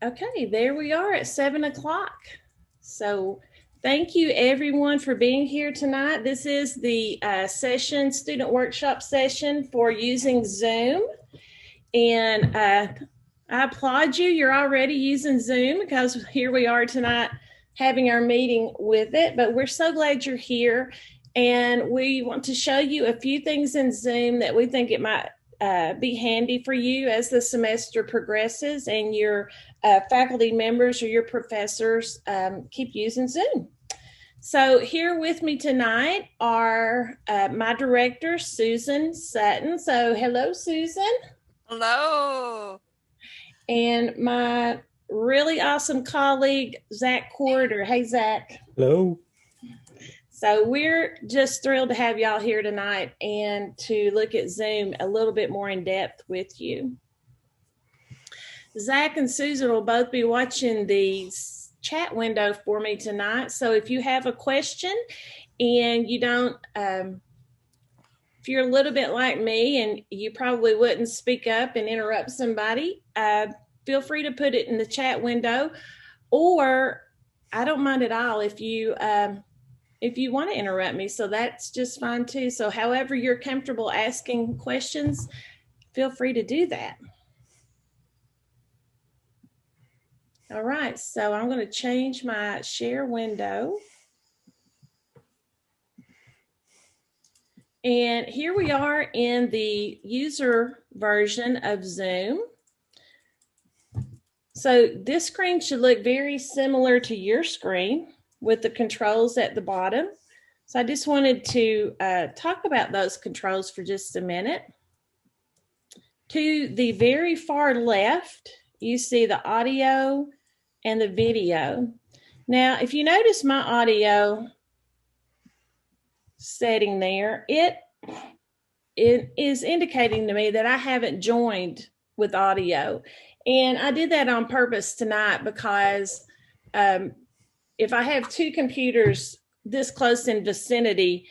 Okay, there we are at 7 o'clock. So thank you everyone for being here tonight. This is the student workshop session for using Zoom. And I applaud you. You're already using Zoom because here we are tonight having our meeting with it. But we're so glad you're here. And we want to show you a few things in Zoom that we think it might be handy for you as the semester progresses and your faculty members or your professors keep using Zoom. So here with me tonight are my director, Susan Sutton. So hello, Susan. Hello. And my really awesome colleague, Zach Corder. Hey, Zach. Hello. So we're just thrilled to have y'all here tonight and to look at Zoom a little bit more in depth with you. Zach and Susan will both be watching the chat window for me tonight. So if you have a question and you don't, if you're a little bit like me and you probably wouldn't speak up and interrupt somebody, feel free to put it in the chat window, or I don't mind at all if you want to interrupt me, so that's just fine too. So however you're comfortable asking questions, feel free to do that. All right, so I'm going to change my share window. And here we are in the user version of Zoom. So this screen should look very similar to your screen with the controls at the bottom. So I just wanted to talk about those controls for just a minute. To the very far left, you see the audio and the video. Now, if you notice my audio setting there, it is indicating to me that I haven't joined with audio. And I did that on purpose tonight because if I have two computers this close in vicinity,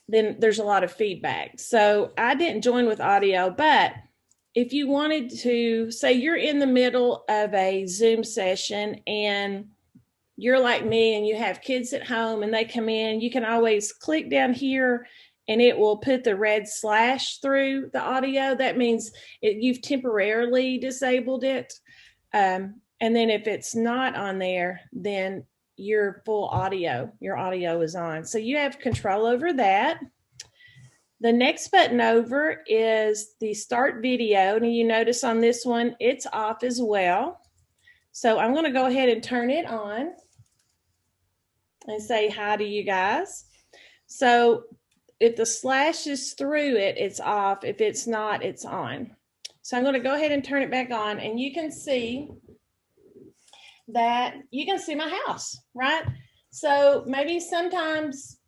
then there's a lot of feedback. So I didn't join with audio, but if you wanted to, say you're in the middle of a Zoom session and you're like me and you have kids at home and they come in, you can always click down here and it will put the red slash through the audio. That means you've temporarily disabled it. And then if it's not on there, then your audio is on. So you have control over that. The next button over is the start video. And you notice on this one, it's off as well. So I'm going to go ahead and turn it on and say hi to you guys. So if the slash is through it, it's off. If it's not, it's on. So I'm going to go ahead and turn it back on, and you can see that you can see my house, right? So maybe sometimes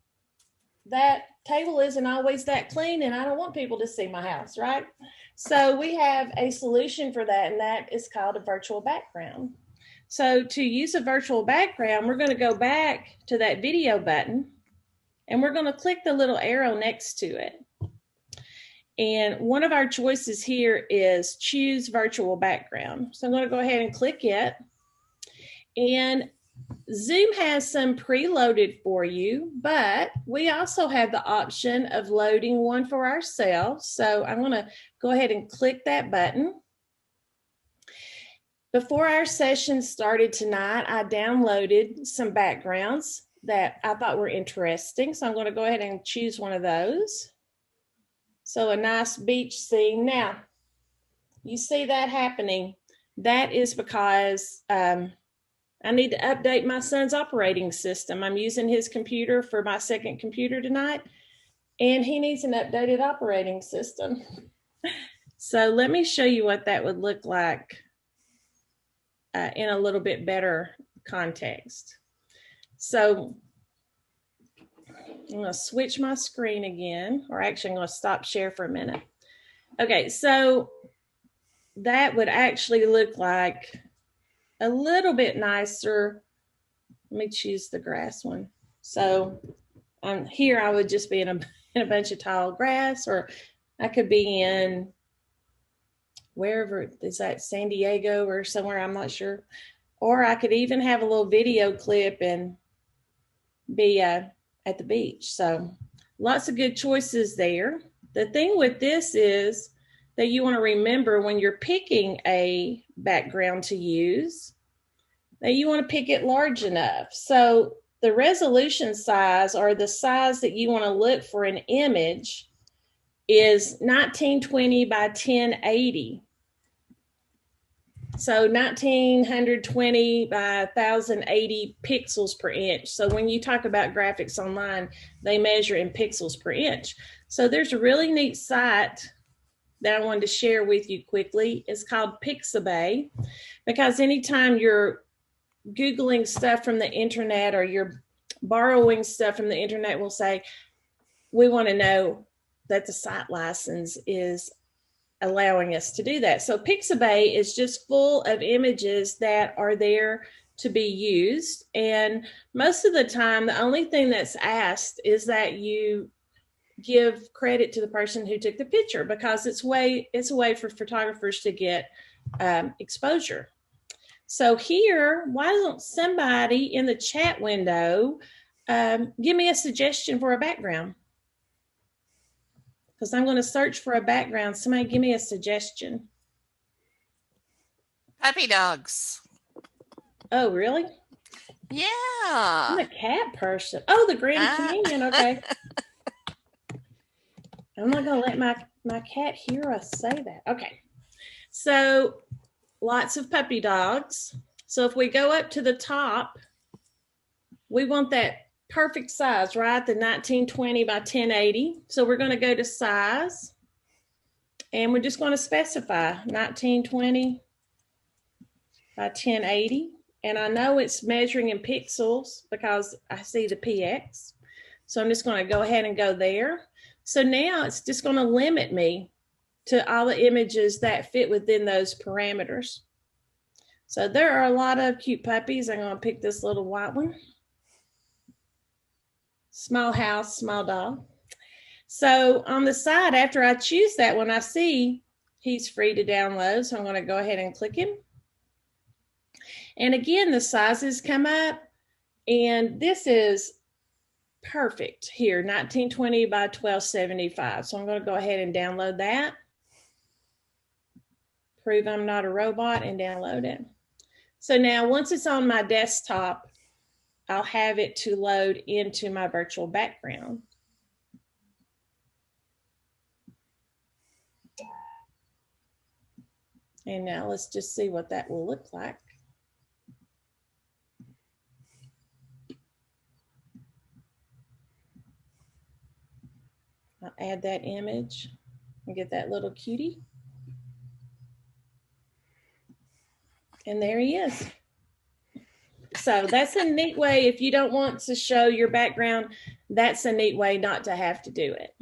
that table isn't always that clean and I don't want people to see my house, right? So we have a solution for that, and that is called a virtual background. So to use a virtual background, we're going to go back to that video button and we're going to click the little arrow next to it. And one of our choices here is choose virtual background. So I'm going to go ahead and click it. And Zoom has some preloaded for you, but we also have the option of loading one for ourselves. So I'm going to go ahead and click that button. Before our session started tonight, I downloaded some backgrounds that I thought were interesting. So I'm going to go ahead and choose one of those. So a nice beach scene. Now, you see that happening. That is because I need to update my son's operating system. I'm using his computer for my second computer tonight, and he needs an updated operating system. So let me show you what that would look like in a little bit better context. So I'm going to switch my screen again, or actually I'm going to stop share for a minute. Okay, so that would actually look like a little bit nicer. Let me choose the grass one. So here I would just be in a bunch of tall grass, or I could be in wherever, is that San Diego or somewhere, I'm not sure. Or I could even have a little video clip and be at the beach. So lots of good choices there. The thing with this is that you want to remember when you're picking a background to use, that you want to pick it large enough. So the resolution size, or the size that you want to look for an image, is 1920 by 1080. So 1920 by 1080 pixels per inch. So when you talk about graphics online, they measure in pixels per inch. So there's a really neat site that I wanted to share with you quickly. It's called Pixabay, because anytime you're Googling stuff from the internet or you're borrowing stuff from the internet, will say, we want to know that the site license is allowing us to do that. So Pixabay is just full of images that are there to be used. And most of the time, the only thing that's asked is that you give credit to the person who took the picture, because it's a way for photographers to get exposure. So here, why don't somebody in the chat window give me a suggestion for a background? Because I'm going to search for a background. Somebody give me a suggestion. Puppy dogs. Oh, really? Yeah. I'm a cat person. Oh, the Grand Canyon. Okay. I'm not going to let my cat hear us say that. Okay. So lots of puppy dogs. So if we go up to the top, we want that perfect size, right? The 1920 by 1080. So we're going to go to size, and we're just going to specify 1920 by 1080. And I know it's measuring in pixels because I see the PX. So I'm just going to go ahead and go there. So now it's just going to limit me to all the images that fit within those parameters. So there are a lot of cute puppies. I'm going to pick this little white one. Small house, small dog. So on the side, after I choose that one, I see he's free to download. So I'm going to go ahead and click him. And again, the sizes come up, and this is perfect here, 1920 by 1275. So I'm going to go ahead and download that. Prove I'm not a robot, and download it. So now once it's on my desktop, I'll have it to load into my virtual background. And now let's just see what that will look like. I'll add that image and get that little cutie. And there he is. So that's a neat way. If you don't want to show your background, that's a neat way not to have to do it.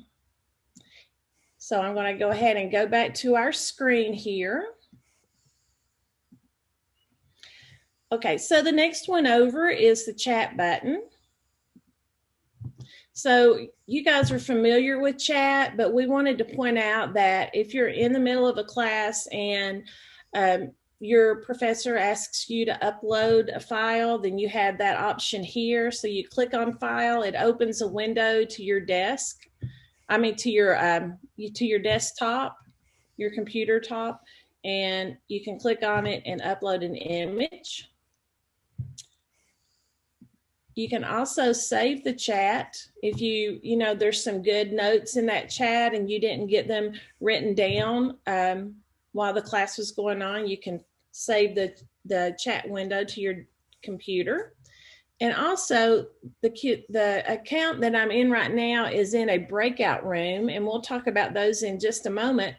So I'm going to go ahead and go back to our screen here. Okay, so the next one over is the chat button. So you guys are familiar with chat, but we wanted to point out that if you're in the middle of a class and your professor asks you to upload a file, then you have that option here. So you click on file, it opens a window to your desk. I mean, to your desktop, your computer top, and you can click on it and upload an image. You can also save the chat if you know, there's some good notes in that chat and you didn't get them written down while the class was going on. You can save the chat window to your computer. And also the account that I'm in right now is in a breakout room, and we'll talk about those in just a moment.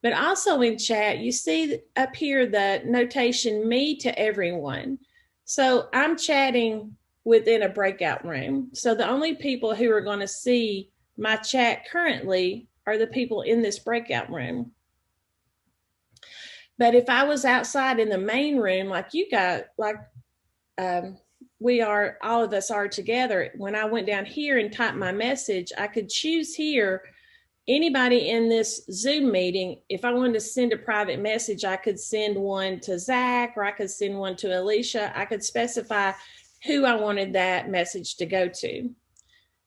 But also in chat, you see up here the notation "me to everyone." So I'm chatting within a breakout room. So the only people who are going to see my chat currently are the people in this breakout room. But if I was outside in the main room, like you got, like all of us are together, when I went down here and typed my message, I could choose here anybody in this Zoom meeting, if I wanted to send a private message, I could send one to Zach, or I could send one to Alicia. I could specify who I wanted that message to go to.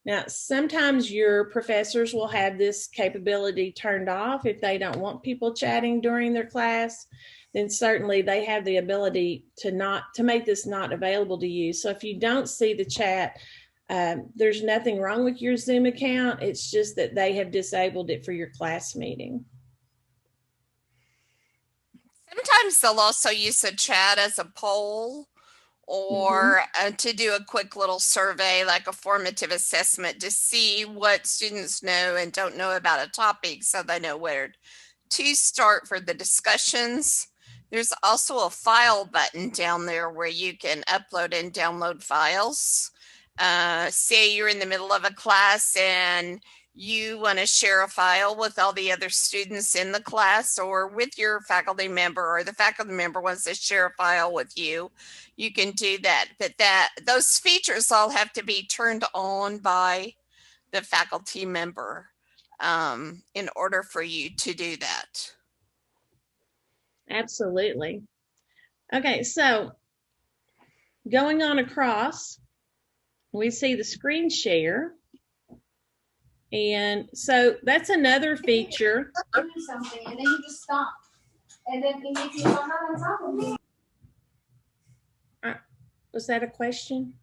Now, sometimes your professors will have this capability turned off if they don't want people chatting during their class. Then certainly they have the ability to make this not available to you. So if you don't see the chat, there's nothing wrong with your Zoom account. It's just that they have disabled it for your class meeting. Sometimes they'll also use a chat as a poll, or to do a quick little survey, like a formative assessment, to see what students know and don't know about a topic, so they know where to start for the discussions. There's also a file button down there where you can upload and download files. Say you're in the middle of a class and you want to share a file with all the other students in the class, or with your faculty member, or the faculty member wants to share a file with you, you can do that. But those features all have to be turned on by the faculty member in order for you to do that. Absolutely. Okay, so going on across, we see the screen share. And so that's another feature. Do something and then you just stop. And then if you don't have on top of me. Was that a question?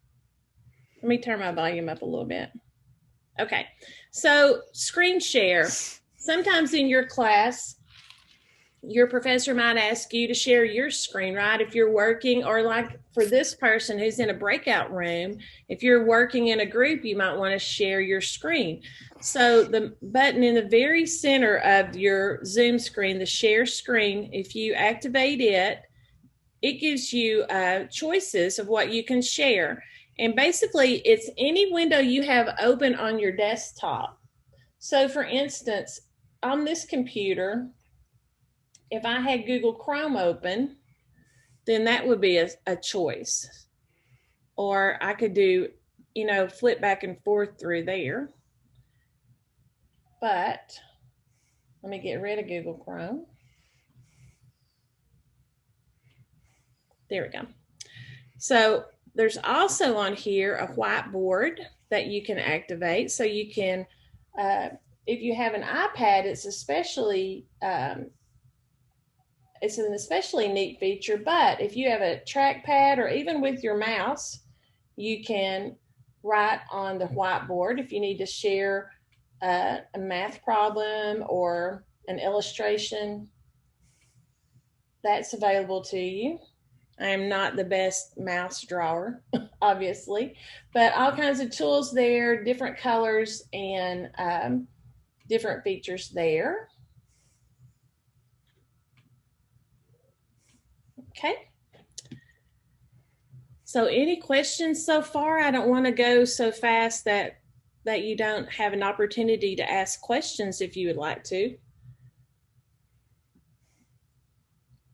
Let me turn my volume up a little bit. Okay, so screen share. Sometimes in your class, your professor might ask you to share your screen, right? If you're working, or like for this person who's in a breakout room, if you're working in a group, you might want to share your screen. So the button in the very center of your Zoom screen, the share screen, if you activate it, it gives you choices of what you can share. And basically, it's any window you have open on your desktop. So for instance, on this computer, if I had Google Chrome open, then that would be a choice. Or I could do, flip back and forth through there. But let me get rid of Google Chrome. There we go. So there's also on here a whiteboard that you can activate. So you can, if you have an iPad, it's an especially neat feature, but if you have a trackpad, or even with your mouse, you can write on the whiteboard if you need to share a math problem or an illustration. That's available to you. I am not the best mouse drawer, obviously, but all kinds of tools there, different colors, and different features there. Okay. So any questions so far? I don't want to go so fast that you don't have an opportunity to ask questions if you would like to.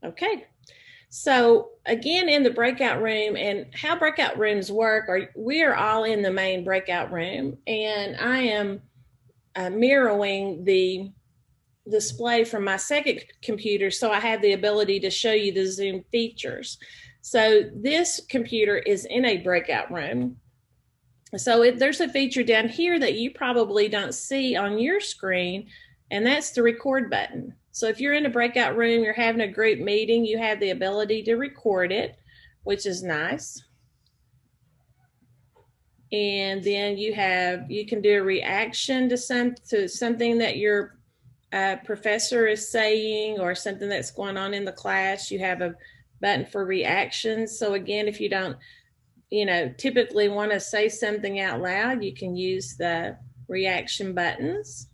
Okay. So again, in the breakout room, and how breakout rooms work, we are all in the main breakout room, and I am mirroring the display from my second computer, so I have the ability to show you the Zoom features. So this computer is in a breakout room. So there's a feature down here that you probably don't see on your screen, and that's the record button. So if you're in a breakout room, you're having a group meeting, you have the ability to record it, which is nice. And then you can do a reaction to something that your professor is saying, or something that's going on in the class. You have a button for reactions. So again, if you don't, typically want to say something out loud, you can use the reaction buttons.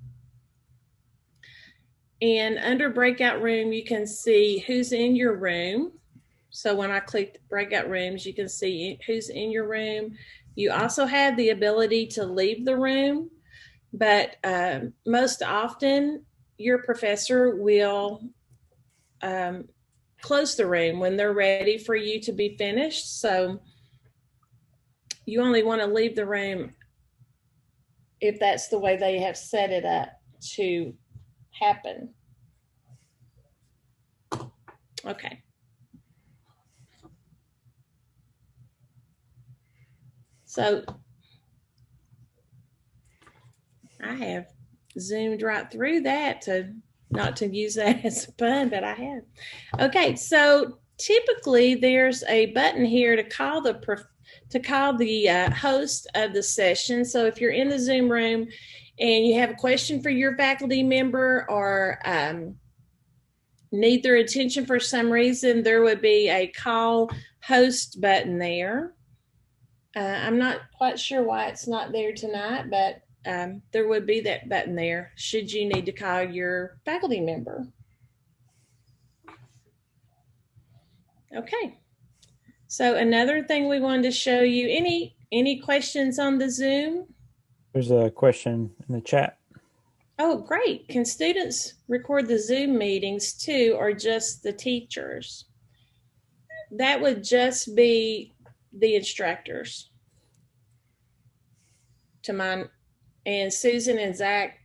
And under breakout room, you can see who's in your room. So when I click breakout rooms, you can see who's in your room. You also have the ability to leave the room, but most often your professor will close the room when they're ready for you to be finished. So you only want to leave the room if that's the way they have set it up. to happen. Okay. So I have zoomed right through that to not to use that as fun, but I have. Okay, so typically there's a button here to call the host of the session. So if you're in the Zoom room and you have a question for your faculty member or need their attention for some reason, there would be a call host button there. I'm not quite sure why it's not there tonight, but there would be that button there should you need to call your faculty member. Okay. So another thing we wanted to show you, any questions on the Zoom? There's a question in the chat. Oh, great. Can students record the Zoom meetings too, or just the teachers? That would just be the instructors. To mine, and Susan and Zach,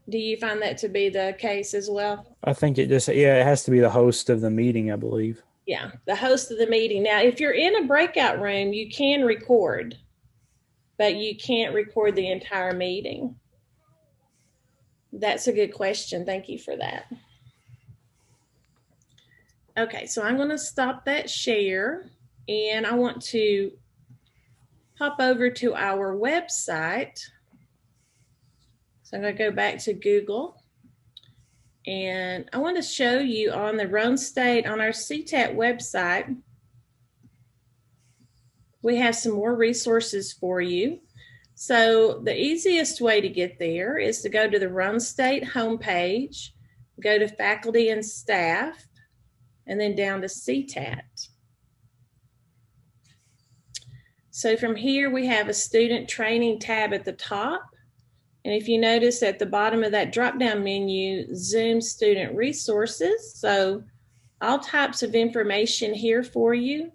do you find that to be the case as well? I think it has to be the host of the meeting, I believe. Yeah, the host of the meeting. Now, if you're in a breakout room, you can record, but you can't record the entire meeting. That's a good question. Thank you for that. Okay, so I'm going to stop that share, and I want to hop over to our website. So I'm going to go back to Google, and I want to show you on the Roane State, on our CTAT website, we have some more resources for you. So the easiest way to get there is to go to the Roane State homepage, go to faculty and staff, and then down to CTAT. So from here, we have a student training tab at the top. And if you notice at the bottom of that drop-down menu, Zoom student resources. So all types of information here for you,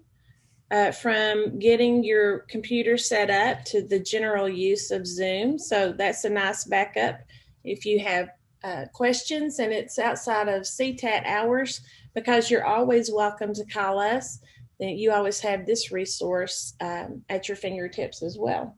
from getting your computer set up to the general use of Zoom. So that's a nice backup if you have questions and it's outside of CTAT hours, because you're always welcome to call us. Then you always have this resource at your fingertips as well.